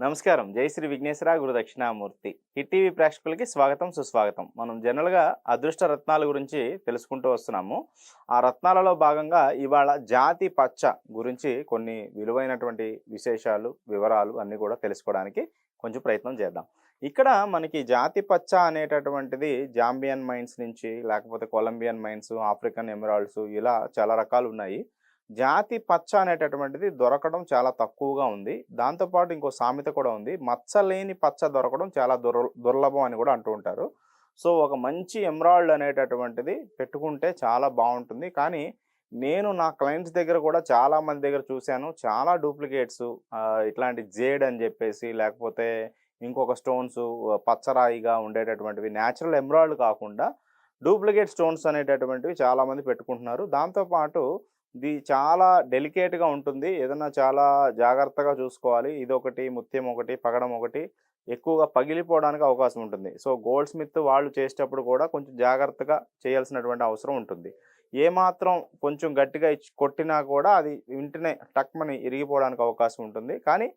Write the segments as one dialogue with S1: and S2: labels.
S1: నమస్కారం. జై శ్రీ విఘ్నేశ్వర గురు Dakshinamurthy. Hit TV ప్రేక్షకులకి స్వాగతం, సుస్వాగతం. మనం జనరల్‌గా అదృష్ట రత్నాల గురించి తెలుసుకుంటూ వస్తున్నాము. ఆ రత్నాలలో భాగంగా ఇవాళ జాతి పచ్చ గురించి కొన్ని విలువైనటువంటి విశేషాలు, వివరాలు అన్నీ కూడా తెలుసుకోవడానికి కొంచెం ప్రయత్నం చేద్దాం. ఇక్కడ మనకి జాతి పచ్చ అనేటటువంటిది జాంబియన్ మైన్స్ నుంచి, లేకపోతే కొలంబియన్ మైన్స్, ఆఫ్రికన్ ఎమరాల్డ్స్ ఇలా చాలా రకాలున్నాయి. జాతి పచ్చ అనేటటువంటిది దొరకడం చాలా తక్కువగా ఉంది. దాంతో పాటు ఇంకో సామెత కూడా ఉంది. మచ్చ లేని పచ్చ దొరకడం చాలా దుర్లభం అని కూడా అంటూ ఉంటారు. సో, ఒక మంచి ఎమరాల్డ్ అనేటటువంటిది పెట్టుకుంటే చాలా బావుంటుంది. కానీ నేను నా క్లయింట్స్ దగ్గర కూడా చాలా మంది దగ్గర చూశాను. చాలా డూప్లికేట్స్ ఇట్లాంటి జేడ్ అని చెప్పేసి లేకపోతే ఇంకొక స్టోన్స్ పచ్చరాయిగా ఉండేటటువంటివి నేచురల్ ఎమరాల్డ్ కాకుండా డూప్లికేట్ స్టోన్స్ అనేటటువంటివి చాలామంది పెట్టుకుంటున్నారు. దాంతో పాటు ఇది చాలా డెలికేట్‌గా ఉంటుంది. ఏదన్నా చాలా జాగ్రత్తగా చూసుకోవాలి. ఇదొకటి, ముత్యం ఒకటి, పగడం ఒకటి ఎక్కువగా పగిలిపోవడానికి అవకాశం ఉంటుంది. సో, గోల్డ్ స్మిత్ వాళ్ళు చేసేటప్పుడు కూడా కొంచెం జాగ్రత్తగా చేయాల్సినటువంటి అవసరం ఉంటుంది. ఏమాత్రం కొంచెం గట్టిగా కొట్టినా కూడా అది వెంటనే టక్‌మని ఇరిగిపోవడానికి అవకాశం ఉంటుంది. కానీ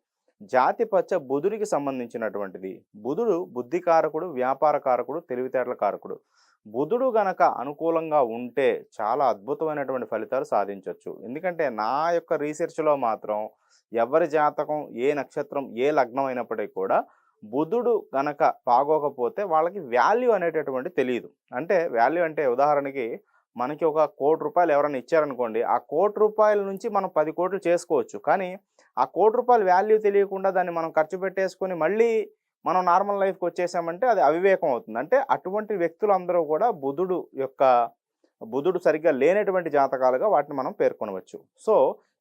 S1: జాతి పచ్చ బుధుడికి సంబంధించినటువంటిది. బుధుడు బుద్ధికారకుడు, వ్యాపార కారకుడు, తెలివితేటల కారకుడు. బుధుడు గనక అనుకూలంగా ఉంటే చాలా అద్భుతమైనటువంటి ఫలితాలు సాధించొచ్చు. ఎందుకంటే నా యొక్క రీసెర్చ్‌లో మాత్రం ఎవరి జాతకం, ఏ నక్షత్రం, ఏ లగ్నం అయినప్పటికీ కూడా బుధుడు గనక బాగోకపోతే వాళ్ళకి వాల్యూ అనేటటువంటిది తెలీదు. అంటే వాల్యూ అంటే ఉదాహరణకి మనకి ఒక రూ. 1,00,00,000 ఎవరైనా ఇచ్చారనుకోండి. ఆ రూ. 1,00,00,000 నుంచి మనం 10,00,00,000 చేసుకోవచ్చు. కానీ ఆ రూ. 1,00,00,000 వాల్యూ తెలియకుండా దాన్ని మనం ఖర్చు పెట్టేసుకొని మళ్ళీ మనం నార్మల్ లైఫ్‌కి వచ్చేసామంటే అది అవివేకం అవుతుంది. అంటే అటువంటి వ్యక్తులందరూ కూడా బుధుడు సరిగ్గా లేనటువంటి జాతకాలుగా వాటిని మనం పేర్కొనవచ్చు. సో,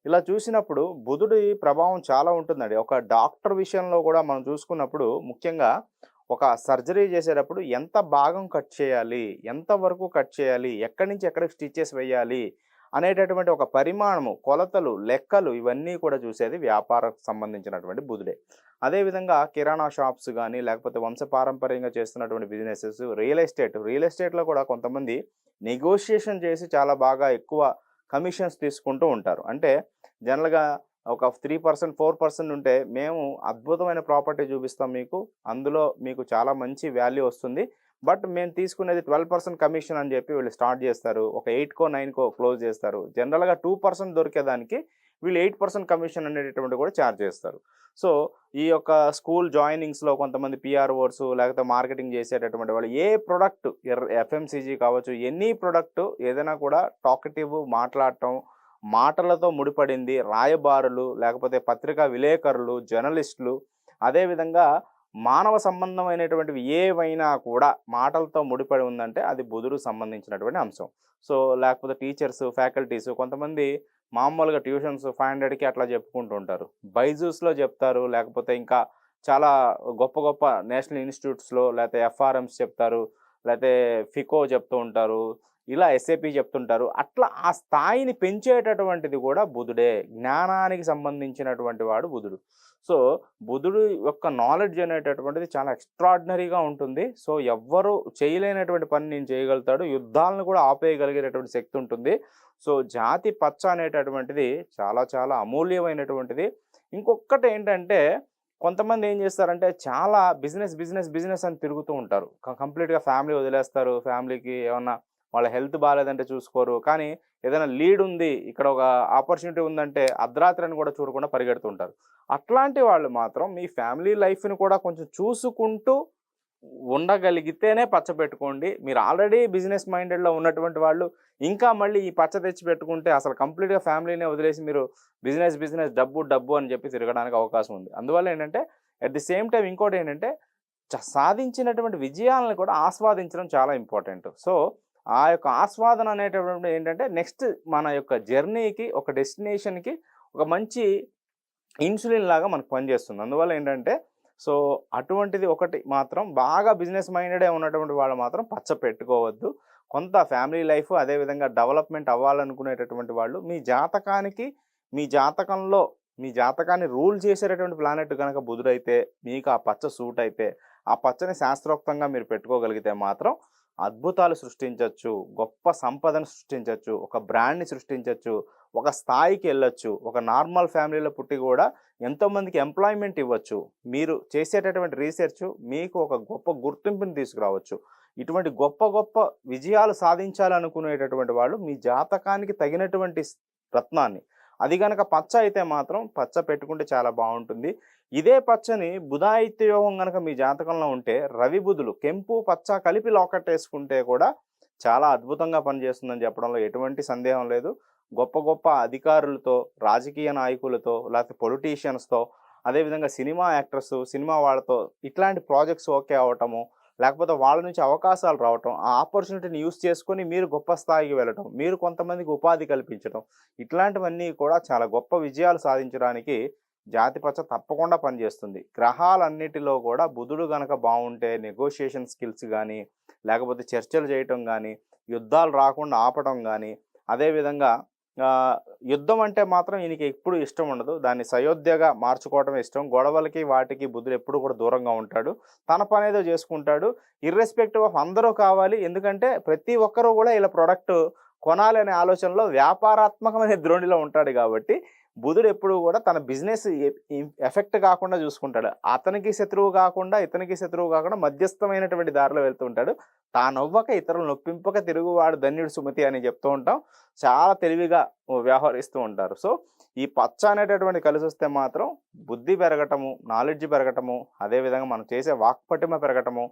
S1: ఇలా చూసినప్పుడు బుధుడి ప్రభావం చాలా ఉంటుందండి. ఒక డాక్టర్ విషయంలో కూడా మనం చూసుకున్నప్పుడు ముఖ్యంగా ఒక సర్జరీ చేసేటప్పుడు ఎంత భాగం కట్ చేయాలి? ఎంత వరకు కట్ చేయాలి? ఎక్కడి నుంచి ఎక్కడికి స్టిచెస్ వేయాలి? అనేటటువంటి ఒక పరిమాణము, కొలతలు, లెక్కలు ఇవన్నీ కూడా చూసేది వ్యాపారకు సంబంధించినటువంటి బుధుడే. అదేవిధంగా కిరాణా షాప్స్ గానీ, లేకపోతే వంశపారంపర్యంగా చేస్తున్నటువంటి బిజినెసెస్, రియల్ ఎస్టేట్‌లో కూడా కొంతమంది నెగోషియేషన్ చేసి చాలా బాగా ఎక్కువ కమిషన్స్ తీసుకుంటూ ఉంటారు. అంటే జనరల్‌గా ఒక 3%, 4% ఉంటే మేము అద్భుతమైన ప్రాపర్టీ చూపిస్తాం మీకు. అందులో మీకు చాలా మంచి వాల్యూ వస్తుంది. బట్ మేము తీసుకునేది 12% కమిషన్ అని చెప్పి వీళ్ళు స్టార్ట్ చేస్తారు. ఒక 8కో, 9కో క్లోజ్ చేస్తారు. జనరల్‌గా 2% దొరికేదానికి వీళ్ళు 8% కమిషన్ అనేటటువంటిది కూడా చార్జ్ చేస్తారు. సో, ఈ యొక్క స్కూల్ జాయినింగ్స్‌లో కొంతమంది పీఆర్ఓస్ లేకపోతే మార్కెటింగ్ చేసేటటువంటి వాళ్ళు ఏ ప్రొడక్ట్ ఎఫ్ఎంసీజీ కావచ్చు, ఎనీ ప్రొడక్ట్ ఏదైనా కూడా టాకటివ్ మాట్లాడటం, మాటలతో ముడిపడింది, రాయబారులు లేకపోతే పత్రికా విలేకరులు, జర్నలిస్టులు అదేవిధంగా మానవ సంబంధమైనటువంటివి ఏవైనా కూడా మాటలతో ముడిపడి ఉందంటే అది బుధుడుకు సంబంధించినటువంటి అంశం. సో, లేకపోతే టీచర్స్, ఫ్యాకల్టీస్ కొంతమంది మామూలుగా ట్యూషన్స్ 500కి అట్లా చెప్పుకుంటూ ఉంటారు. బైజూస్‌లో చెప్తారు. లేకపోతే ఇంకా చాలా గొప్ప గొప్ప నేషనల్ ఇన్‌స్టిట్యూట్స్‌లో లేకపోతే ఎఫ్ఆర్ఎమ్స్ చెప్తారు. లేతే ఫికో చెప్తూ ఉంటారు. ఇలా ఎస్ఏపీ చెప్తుంటారు. అట్లా ఆ స్థాయిని పెంచేటటువంటిది కూడా బుధుడే. జ్ఞానానికి సంబంధించినటువంటి వాడు బుధుడు. సో, బుధుడు యొక్క నాలెడ్జ్ అనేటటువంటిది చాలా ఎక్స్‌ట్రార్డినరీగా ఉంటుంది. సో, ఎవ్వరు చేయలేనటువంటి పని నేను చేయగలుగుతాడు. యుద్ధాలను కూడా ఆపేయగలిగేటటువంటి శక్తి ఉంటుంది. సో, జాతి పచ్చ అనేటటువంటిది చాలా చాలా అమూల్యమైనటువంటిది. ఇంకొక్కటేంటంటే కొంతమంది ఏం చేస్తారంటే చాలా బిజినెస్ అని తిరుగుతూ ఉంటారు. కంప్లీట్‌గా ఫ్యామిలీ వదిలేస్తారు. ఫ్యామిలీకి ఏమన్నా వాళ్ళ హెల్త్ బాలేదంటే చూసుకోరు. కానీ ఏదైనా లీడ్ ఉంది, ఇక్కడ ఒక ఆపర్చునిటీ ఉందంటే అర్ధరాత్రని కూడా చూడకుండా పరిగెడుతుంటారు. అట్లాంటి వాళ్ళు మాత్రం మీ ఫ్యామిలీ లైఫ్‌ని కూడా కొంచెం చూసుకుంటూ ఉండగలిగితేనే పచ్చ పెట్టుకోండి. మీరు ఆల్రెడీ బిజినెస్ మైండెడ్‌లో ఉన్నటువంటి వాళ్ళు ఇంకా మళ్ళీ ఈ పచ్చ తెచ్చి పెట్టుకుంటే అసలు కంప్లీట్‌గా ఫ్యామిలీనే వదిలేసి మీరు బిజినెస్, డబ్బు అని చెప్పి తిరగడానికి అవకాశం ఉంది. అందువల్ల ఏంటంటే అట్ ది సేమ్ టైమ్ ఇంకోటేంటంటే సాధించినటువంటి విజయాలను కూడా ఆస్వాదించడం చాలా ఇంపార్టెంట్. సో, ఆ యొక్క ఆస్వాదన అనేటటువంటిది ఏంటంటే నెక్స్ట్ మన యొక్క జర్నీకి ఒక డెస్టినేషన్‌కి ఒక మంచి ఇన్సులిన్ లాగా మనకు పనిచేస్తుంది. అందువల్ల ఏంటంటే సో, అటువంటిది ఒకటి మాత్రం బాగా బిజినెస్ మైండెడే ఉన్నటువంటి వాళ్ళు మాత్రం పచ్చ పెట్టుకోవద్దు. కొంత ఫ్యామిలీ లైఫ్ అదేవిధంగా డెవలప్‌మెంట్ అవ్వాలనుకునేటటువంటి వాళ్ళు మీ జాతకానికి, మీ జాతకంలో మీ జాతకాన్ని రూల్ చేసేటటువంటి ప్లానెట్ గనక బుధుడైతే మీకు ఆ పచ్చ సూట్ అయితే, ఆ పచ్చని శాస్త్రోక్తంగా మీరు పెట్టుకోగలిగితే మాత్రం అద్భుతాలు సృష్టించవచ్చు, గొప్ప సంపదను సృష్టించవచ్చు, ఒక బ్రాండ్ని సృష్టించవచ్చు, ఒక స్థాయికి వెళ్ళొచ్చు, ఒక నార్మల్ ఫ్యామిలీలో పుట్టి కూడా ఎంతోమందికి ఎంప్లాయ్మెంట్ ఇవ్వచ్చు. మీరు చేసేటటువంటి రీసెర్చ్ మీకు ఒక గొప్ప గుర్తింపుని తీసుకురావచ్చు. ఇటువంటి గొప్ప గొప్ప విజయాలు సాధించాలనుకునేటటువంటి వాళ్ళు మీ జాతకానికి తగినటువంటి రత్నాన్ని, అది గనక పచ్చ అయితే మాత్రం పచ్చ పెట్టుకుంటే చాలా బాగుంటుంది. ఇదే పచ్చని బుధాయిత్య యోగం గనక మీ జాతకంలో ఉంటే రవి బుధులు కెంపు పచ్చ కలిపి లాకెట్ వేసుకుంటే కూడా చాలా అద్భుతంగా పనిచేస్తుందని చెప్పడంలో ఎటువంటి సందేహం లేదు. గొప్ప గొప్ప అధికారులతో, రాజకీయ నాయకులతో, లేకపోతే పొలిటీషియన్స్తో, అదేవిధంగా సినిమా యాక్టర్స్, సినిమా వాళ్ళతో ఇట్లాంటి ప్రాజెక్ట్స్ ఓకే అవ్వటము, లేకపోతే వాళ్ళ నుంచి అవకాశాలు రావటం, ఆ ఆపర్చునిటీని యూస్ చేసుకొని మీరు గొప్ప స్థాయికి వెళ్ళటం, మీరు కొంతమందికి ఉపాధి కల్పించడం, ఇట్లాంటివన్నీ కూడా చాలా గొప్ప విజయాలు సాధించడానికి జాతిపచ్చ తప్పకుండా పనిచేస్తుంది. గ్రహాలన్నిటిలో కూడా బుధుడు గనక బాగుంటే నెగోషియేషన్ స్కిల్స్ కానీ, లేకపోతే చర్చలు చేయటం కానీ, యుద్ధాలు రాకుండా ఆపటం కానీ, అదేవిధంగా యుద్ధం అంటే మాత్రం ఈయనకి ఎప్పుడు ఇష్టం ఉండదు. దాన్ని సయోధ్యగా మార్చుకోవటమే ఇష్టం. గొడవలకి వాటికి బుధుడు ఎప్పుడు కూడా దూరంగా ఉంటాడు. తన పనేదో చేసుకుంటాడు. ఇర్రెస్పెక్టివ్ ఆఫ్ అందరూ కావాలి. ఎందుకంటే ప్రతి ఒక్కరూ కూడా ఇలా ప్రొడక్ట్ కొనాలి అనే ఆలోచనలో వ్యాపారాత్మకమైన ధోరణిలో ఉంటాడు కాబట్టి బుధుడు ఎప్పుడు కూడా తన బిజినెస్ ఎఫెక్ట్ కాకుండా చూసుకుంటాడు. అతనికి శత్రువు కాకుండా, ఇతనికి శత్రువు కాకుండా మధ్యస్థమైనటువంటి దారిలో వెళ్తూ ఉంటాడు. తానొవ్వక ఇతరులు నొప్పింపక తిరుగువాడు ధన్యుడు సుమతి అని చెప్తూ ఉంటాం. చాలా తెలివిగా వ్యవహరిస్తూ ఉంటారు. సో ఈ పచ్చ అనేటటువంటి కలిసి వస్తే మాత్రం బుద్ధి పెరగటము, నాలెడ్జ్ పెరగటము, అదేవిధంగా మనం చేసే వాక్పటిమ పెరగటము,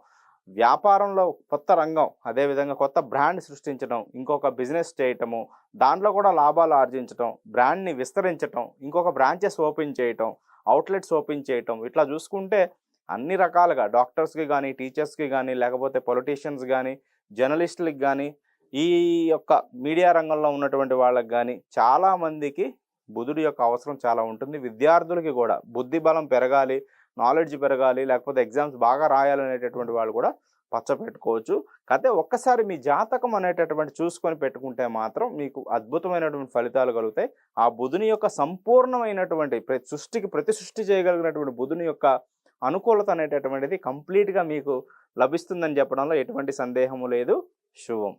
S1: వ్యాపారంలో కొత్త రంగం, అదేవిధంగా కొత్త బ్రాండ్ సృష్టించడం, ఇంకొక బిజినెస్ చేయటము, దాంట్లో కూడా లాభాలు ఆర్జించటం, బ్రాండ్ని విస్తరించటం, ఇంకొక బ్రాంచెస్ ఓపెన్ చేయటం, అవుట్లెట్స్ ఓపెన్ చేయటం, ఇట్లా చూసుకుంటే అన్ని రకాలుగా డాక్టర్స్కి కానీ, టీచర్స్కి కానీ, లేకపోతే పొలిటీషియన్స్ కానీ, జర్నలిస్టులకి కానీ, ఈ యొక్క మీడియా రంగంలో ఉన్నటువంటి వాళ్ళకి కానీ చాలామందికి బుధుడి యొక్క అవసరం చాలా ఉంటుంది. విద్యార్థులకి కూడా బుద్ధి బలం పెరగాలి, నాలెడ్జ్ పెరగాలి, లేకపోతే ఎగ్జామ్స్ బాగా రాయాలనేటటువంటి వాళ్ళు కూడా పచ్చ పెట్టుకోవచ్చు. కాకపోతే ఒక్కసారి మీ జాతకం అనేటటువంటి చూసుకొని పెట్టుకుంటే మాత్రం మీకు అద్భుతమైనటువంటి ఫలితాలు కలుగుతాయి. ఆ బుధుని యొక్క సంపూర్ణమైనటువంటి ప్రతి సృష్టి చేయగలిగినటువంటి బుధుని యొక్క అనుకూలత అనేటటువంటిది కంప్లీట్గా మీకు లభిస్తుందని చెప్పడంలో ఎటువంటి సందేహము లేదు. శుభం.